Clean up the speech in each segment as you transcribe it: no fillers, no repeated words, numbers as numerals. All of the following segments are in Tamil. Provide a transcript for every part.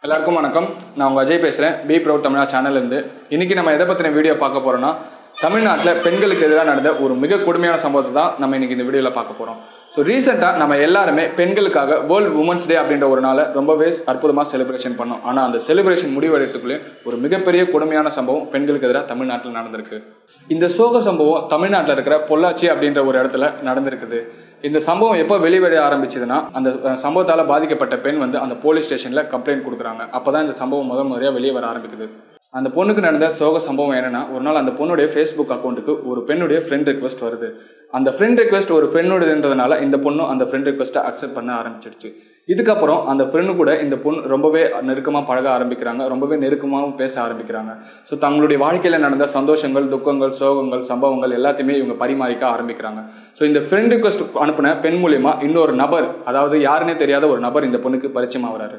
எல்லாருக்கும் வணக்கம். நான் உங்கள் அஜய் பேசுகிறேன். பி ப்ரௌட் தமிழா சேனல்லேருந்து. இன்றைக்கி நம்ம எதை பற்றின வீடியோ பார்க்க போகிறோன்னா, தமிழ்நாட்டில் பெண்களுக்கு எதிராக நடந்த ஒரு மிக கொடுமையான சம்பவத்தை தான் நம்ம இன்றைக்கி இந்த வீடியோவில் பார்க்க போகிறோம். ஸோ ரீசெண்டாக நம்ம எல்லாருமே பெண்களுக்காக வேர்ல்டு உமன்ஸ் டே அப்படின்ற ஒரு நாளை ரொம்பவே அற்புதமாக செலிப்ரேஷன் பண்ணோம். ஆனால் அந்த செலிப்ரேஷன் முடிவடைறதுக்குள்ளே ஒரு மிகப்பெரிய கொடுமையான சம்பவம் பெண்களுக்கு எதிராக தமிழ்நாட்டில் நடந்திருக்கு. இந்த சோக சம்பவம் தமிழ்நாட்டில் இருக்கிற பொள்ளாச்சி அப்படின்ற ஒரு இடத்துல நடந்திருக்குது. இந்த சம்பவம் எப்போ வெளிவர ஆரம்பிச்சதுன்னா, அந்த சம்பவத்தால் பாதிக்கப்பட்ட பெண் அந்த போலீஸ் ஸ்டேஷனில் கம்ப்ளைண்ட் கொடுக்குறாங்க. அப்போ தான் இந்த சம்பவம் முதல் முறையாக வெளியே வர ஆரம்பிக்குது. அந்த பொண்ணுக்கு நடந்த சோக சம்பவம் என்னன்னா, ஒரு நாள் அந்த பொண்ணுடைய ஃபேஸ்புக் அக்கௌண்ட்டுக்கு ஒரு பெண்ணுடைய ஃப்ரெண்ட் ரிக்வெஸ்ட் வருது. அந்த ஃப்ரெண்ட் ரிக்வெஸ்ட் ஒரு பெண்ணுடையதுன்றதுனால இந்த பொண்ணு அந்த ஃப்ரெண்ட் ரிக்வெஸ்ட்டை அக்செப்ட் பண்ண ஆரம்பிச்சிடுச்சு. இதுக்கப்புறம் அந்த பெண்ணு கூட இந்த பொண்ணு ரொம்பவே நெருக்கமாக பழக ஆரம்பிக்கிறாங்க, ரொம்பவே நெருக்கமாகவும் பேச ஆரம்பிக்கிறாங்க. ஸோ தங்களுடைய வாழ்க்கையில் நடந்த சந்தோஷங்கள், துக்கங்கள், சோகங்கள், சம்பவங்கள் எல்லாத்தையுமே இவங்க பரிமாறிக்க ஆரம்பிக்கிறாங்க. ஸோ இந்த ஃப்ரெண்ட் ரிக்வெஸ்ட் அனுப்பின பெண் மூலியமா இன்னொரு நபர், அதாவது யாருன்னே தெரியாத ஒரு நபர் இந்த பொண்ணுக்கு பரிச்சயமாகிறாரு.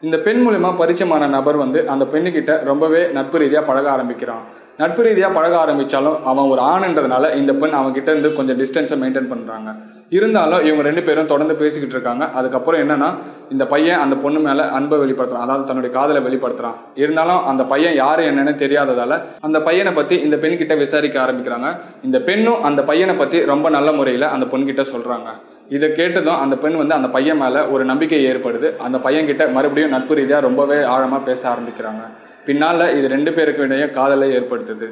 இந்த பெண் மூலியமா பரிச்சயமான நபர் அந்த பெண்ணுக்கிட்ட ரொம்பவே நட்பு ரீதியாக பழக ஆரம்பிக்கிறான். நட்பு ரீதியாக பழக ஆரம்பித்தாலும் அவன் ஒரு ஆணுன்றதுனால இந்த பெண் அவங்ககிட்ட இருந்து கொஞ்சம் டிஸ்டன்ஸை மெயின்டைன் பண்ணுறாங்க. இருந்தாலும் இவங்க ரெண்டு பேரும் தொடர்ந்து பேசிக்கிட்டு இருக்காங்க. அதுக்கப்புறம் என்னன்னா, இந்த பையன் அந்த பொண்ணு மேலே அன்பை வெளிப்படுத்துறான், அதாவது தன்னுடைய காதலை வெளிப்படுத்துறான். இருந்தாலும் அந்த பையன் யாரு என்னன்னு தெரியாததால அந்த பையனை பற்றி இந்த பெண்கிட்ட விசாரிக்க ஆரம்பிக்கிறாங்க. இந்த பெண்ணும் அந்த பையனை பற்றி ரொம்ப நல்ல முறையில் அந்த பொண்ணுகிட்ட சொல்கிறாங்க. இதை கேட்டதும் அந்த பெண் அந்த பையன் மேலே ஒரு நம்பிக்கை ஏற்படுது. அந்த பையன்கிட்ட மறுபடியும் நட்பு ரீதியாக ரொம்பவே ஆழமாக பேச ஆரம்பிக்கிறாங்க. பின்னால் இது ரெண்டு பேருக்கு இடையே காதலை ஏற்படுத்துது.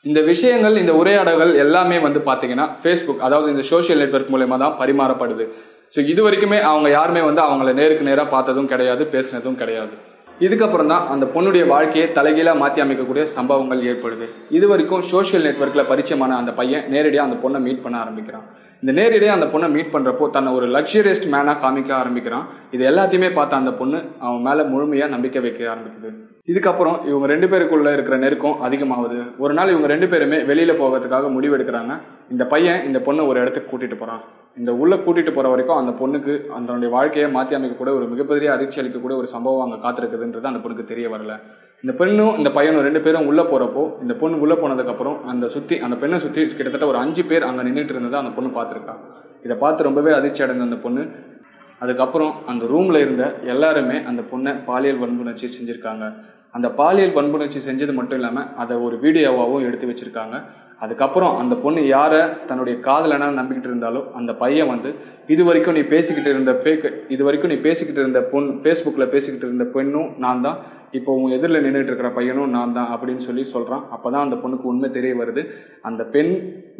இந்த விஷயங்கள், இந்த உரையாடல்கள் எல்லாமே பார்த்தீங்கன்னா ஃபேஸ்புக், அதாவது இந்த சோஷியல் நெட்வொர்க் மூலமா தான் பரிமாறப்படுது. ஸோ இது வரைக்குமே அவங்க யாருமே அவங்கள நேருக்கு நேராக பார்த்ததும் கிடையாது, பேசினதும் கிடையாது. இதுக்கப்புறம் தான் அந்த பொண்ணுடைய வாழ்க்கையை தலைகீழாக மாற்றி அமைக்கக்கூடிய சம்பவங்கள் ஏற்படுது. இது வரைக்கும் சோஷியல் நெட்வொர்க்கில் பரிச்சயமான அந்த பையன் நேரடியாக அந்த பொண்ணை மீட் பண்ண ஆரம்பிக்கிறான். இந்த நேரடியாக அந்த பொண்ணை மீட் பண்ணுறப்போ தன்னை ஒரு லக்ஸரியஸ்ட் மேனாக காமிக்க ஆரம்பிக்கிறான். இது எல்லாத்தையுமே பார்த்த அந்த பொண்ணு அவன் மேலே முழுமையாக நம்பிக்கை வைக்க ஆரம்பிக்குது. இதுக்கப்புறம் இவங்க ரெண்டு பேருக்குள்ள இருக்கிற நெருக்கம் அதிகமாகுது. ஒரு நாள் இவங்க ரெண்டு பேருமே வெளியில் போகிறதுக்காக முடிவெடுக்கிறாங்க. இந்த பையன் இந்த பொண்ணை ஒரு இடத்துக்கு கூட்டிகிட்டு போகிறான். இந்த உள்ளே கூட்டிகிட்டு போகிற வரைக்கும் அந்த பொண்ணுக்கு அதனுடைய வாழ்க்கையை மாற்றி அமைக்கக்கூடிய ஒரு மிகப்பெரிய அதிர்ச்சி அளிக்கக்கூடிய ஒரு சம்பவம் அங்கே காத்திருக்குதுன்றது அந்த பொண்ணுக்கு தெரிய வரல. இந்த பெண்ணும் இந்த பையனும் ரெண்டு பேரும் உள்ளே போகிறப்போ, இந்த பொண்ணு உள்ளே போனதுக்கப்புறம் அந்த பெண்ணை சுற்றி கிட்டத்தட்ட ஒரு 5 பேர் அங்கே நின்றுட்டு இருந்ததை அந்த பொண்ணு பார்த்துருக்கா. இதை பார்த்து ரொம்பவே அதிர்ச்சி அடைந்த அந்த பொண்ணு அதுக்கப்புறம் அந்த ரூமில் இருந்த எல்லாருமே அந்த பொண்ணை பாலியல் வன்புணர்ச்சி செஞ்சுருக்காங்க. அந்த பாலியல் வன்புணர்ச்சி செஞ்சது மட்டும் இல்லாமல் அதை ஒரு வீடியோவாகவும் எடுத்து வச்சுருக்காங்க. அதுக்கப்புறம் அந்த பொண்ணு யாரை தன்னுடைய காதலனா நம்பிக்கிட்டு இருந்தாலும் அந்த பையன் இது வரைக்கும் நீ பேசிக்கிட்டு இருந்த பொண்ணு, ஃபேஸ்புக்கில் பேசிக்கிட்டு இருந்த பெண்ணும் நான் தான், இப்போ உன் எதிரில் நின்றுட்டு இருக்கிற பையனும் நான் தான் அப்படின்னு சொல்கிறான். அப்போ தான் அந்த பொண்ணுக்கு உண்மை தெரிய வருது. அந்த பெண்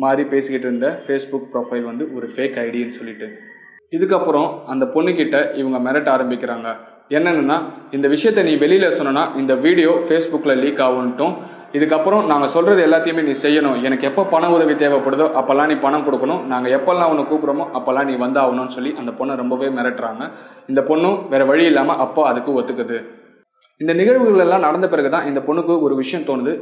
மாதிரி பேசிக்கிட்டு இருந்த ஃபேஸ்புக் ப்ரொஃபைல் ஒரு ஃபேக் ஐடின்னு சொல்லிட்டு. இதுக்கப்புறம் அந்த பொண்ணுக்கிட்ட இவங்க மிரட்ட ஆரம்பிக்கிறாங்க. என்னென்னா, இந்த விஷயத்தை நீ வெளியில் சொன்னா இந்த வீடியோ ஃபேஸ்புக்கில் லீக் ஆகுன்ட்டும், இதுக்கப்புறம் நாங்கள் சொல்கிறது எல்லாத்தையுமே நீ செய்யணும், எனக்கு எப்போ பண உதவி தேவைப்படுதோ அப்போல்லாம் நீ பணம் கொடுக்கணும், நாங்கள் எப்போல்லாம் உன்னை கூப்பிட்றோமோ அப்போல்லாம் நீ ஆகணும்னு சொல்லி அந்த பொண்ணை ரொம்பவே மிரட்டுறாங்க. இந்த பொண்ணும் வேறு வழி இல்லாமல் அப்போ அதுக்கு ஒத்துக்குது. இந்த நிகழ்வுகள் எல்லாம் நடந்த பிறகு தான் இந்த பொண்ணுக்கு ஒரு விஷயம் தோணுது.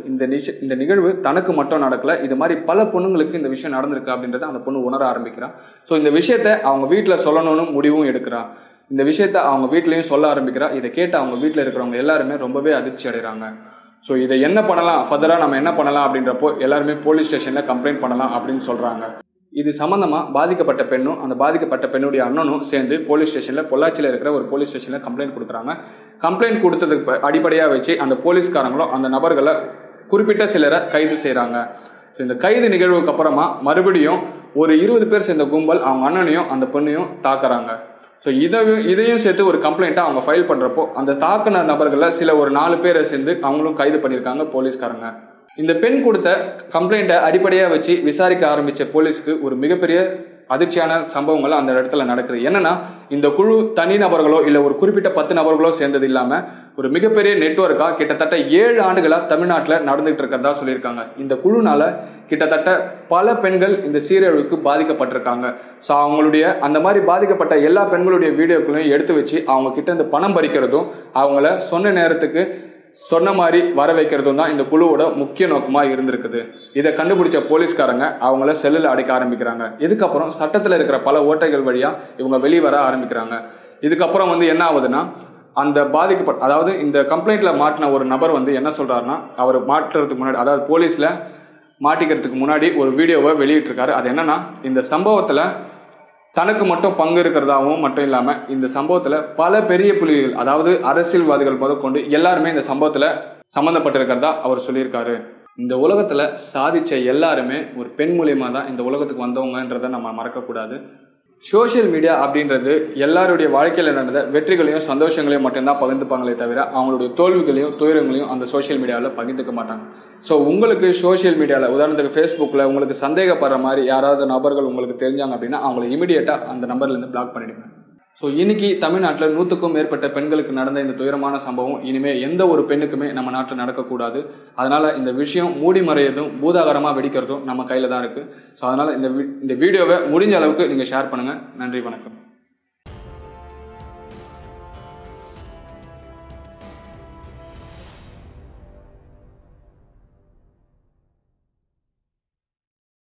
இந்த நிகழ்வு தனக்கு மட்டும் நடக்கல, இது மாதிரி பல பொண்ணுங்களுக்கு இந்த விஷயம் நடந்திருக்கு அப்படின்றத அந்த பொண்ணு உணர ஆரம்பிக்கிறான். ஸோ இந்த விஷயத்த அவங்க வீட்டில் சொல்லணும்னு முடிவும் எடுக்கிறான். இந்த விஷயத்த அவங்க வீட்லையும் சொல்ல ஆரம்பிக்கிறா. இதை கேட்டு அவங்க வீட்டில் இருக்கிறவங்க எல்லாருமே ரொம்பவே அதிர்ச்சி அடைகிறாங்க. ஸோ இதை என்ன பண்ணலாம், ஃபர்தராக நம்ம என்ன பண்ணலாம் அப்படின்றப்போ எல்லாருமே போலீஸ் ஸ்டேஷனில் கம்ப்ளைண்ட் பண்ணலாம் அப்படின்னு சொல்கிறாங்க. இது சம்மந்தமாக பாதிக்கப்பட்ட பெண்ணும் அந்த பாதிக்கப்பட்ட பெண்ணுடைய அண்ணனும் சேர்ந்து போலீஸ் ஸ்டேஷனில், பொள்ளாச்சியில் இருக்கிற ஒரு போலீஸ் ஸ்டேஷனில் கம்ப்ளைண்ட் கொடுக்குறாங்க. கம்ப்ளைண்ட் கொடுத்ததுக்கு அடிப்படையாக வச்சு அந்த போலீஸ்காரங்களும் அந்த நபர்களை குறிப்பிட்ட சிலரை கைது செய்கிறாங்க. ஸோ இந்த கைது நிகழ்வுக்கு அப்புறமா மறுபடியும் ஒரு 20 பேர் சேர்ந்த கும்பல் அவங்க அண்ணனையும் அந்த பெண்ணையும் தாக்குறாங்க. ஸோ இதையும் சேர்த்து ஒரு கம்ப்ளைண்ட்டாக அவங்க ஃபைல் பண்ணுறப்போ அந்த தாக்குன நபர்களில் சில ஒரு 4 பேரை சேர்ந்து அவங்களும் கைது பண்ணியிருக்காங்க போலீஸ்காரங்க. இந்த பெண் கொடுத்த கம்ப்ளைண்ட்டை அடிப்படையாக வச்சு விசாரிக்க ஆரம்பித்த போலீஸ்க்கு ஒரு மிகப்பெரிய அதிர்ச்சியான சம்பவங்கள் அந்த இடத்துல நடக்குது. என்னன்னா, இந்த குழு தனி நபர்களோ இல்லை ஒரு குறிப்பிட்ட 10 நபர்களோ சேர்ந்தது இல்லாமல் ஒரு மிகப்பெரிய நெட்வொர்க்காக கிட்டத்தட்ட 7 ஆண்டுகளாக தமிழ்நாட்டில் நடந்துகிட்டு இருக்கிறதா சொல்லியிருக்காங்க. இந்த குழுனால கிட்டத்தட்ட பல பெண்கள் இந்த சீரழிவுக்கு பாதிக்கப்பட்டிருக்காங்க. ஸோ அவங்களுடைய அந்த மாதிரி பாதிக்கப்பட்ட எல்லா பெண்களுடைய வீடியோக்களையும் எடுத்து வச்சு அவங்க கிட்ட இருந்து பணம் பறிக்கிறதும் அவங்கள சொன்ன நேரத்துக்கு சொன்ன மாதிரி வர வைக்கிறதும் தான் இந்த குழுவோட முக்கிய நோக்கமாக இருந்திருக்குது. இதை கண்டுபிடிச்ச போலீஸ்காரங்க அவங்கள செல்லில் அடைக்க ஆரம்பிக்கிறாங்க. இதுக்கப்புறம் சட்டத்தில் இருக்கிற பல ஓட்டைகள் வழியாக இவங்க வெளிவர ஆரம்பிக்கிறாங்க. இதுக்கப்புறம் என்ன ஆகுதுன்னா, அந்த அதாவது இந்த கம்ப்ளைண்ட்டில் மாட்டின ஒரு நபர் என்ன சொல்கிறாருன்னா, அவர் மாட்டுறதுக்கு முன்னாடி, அதாவது போலீஸில் மாட்டிக்கிறதுக்கு முன்னாடி ஒரு வீடியோவை வெளியிட்டிருக்காரு. அது என்னன்னா, இந்த சம்பவத்தில் தனக்கு மட்டும் பங்கு இருக்கிறதாகவும் மட்டும் இல்லாமல் இந்த சம்பவத்தில் பல பெரிய புலிகள், அதாவது அரசியல்வாதிகள் முதற்கொண்டு எல்லாருமே இந்த சம்பவத்தில் சம்மந்தப்பட்டிருக்கிறதா அவர் சொல்லியிருக்காரு. இந்த உலகத்தில் சாதிச்ச எல்லாருமே ஒரு பெண் மூலியமாக தான் இந்த உலகத்துக்கு வந்தவங்கன்றதை நம்ம மறக்கக்கூடாது. சோஷியல் மீடியா அப்படின்றது எல்லாருடைய வாழ்க்கையில் நடந்த வெற்றிகளையும் சந்தோஷங்களையும் மட்டும்தான் பகிர்ந்துப்பாங்களே தவிர அவங்களுடைய தோல்விகளையும் துயரங்களையும் அந்த சோஷியல் மீடியாவில் பகிர்ந்துக்க மாட்டாங்க. ஸோ உங்களுக்கு சோஷியல் மீடியாவில் உதாரணத்துக்கு ஃபேஸ்புக்கில் உங்களுக்கு சந்தேகப்படுற மாதிரி யாராவது நபர்கள் உங்களுக்கு தெரிஞ்சாங்க அப்படின்னா அவங்களை இமீடியட்டாக அந்த நம்பர்லேருந்து பிளாக் பண்ணிடுங்க. ஸோ இன்னைக்கு தமிழ்நாட்டில் 100க்கும் மேற்பட்ட பெண்களுக்கு நடந்த இந்த துயரமான சம்பவம் இனிமேல் எந்த ஒரு பெண்ணுக்குமே நம்ம நாட்டில் நடக்கக்கூடாது. அதனால் இந்த விஷயம் மூடி மறையிறதும் பூதாகரமாக வெடிக்கிறதும் நம்ம கையில் தான் இருக்குது. ஸோ அதனால் இந்த வீடியோவை முடிஞ்ச அளவுக்கு நீங்கள் ஷேர் பண்ணுங்கள். நன்றி, வணக்கம்.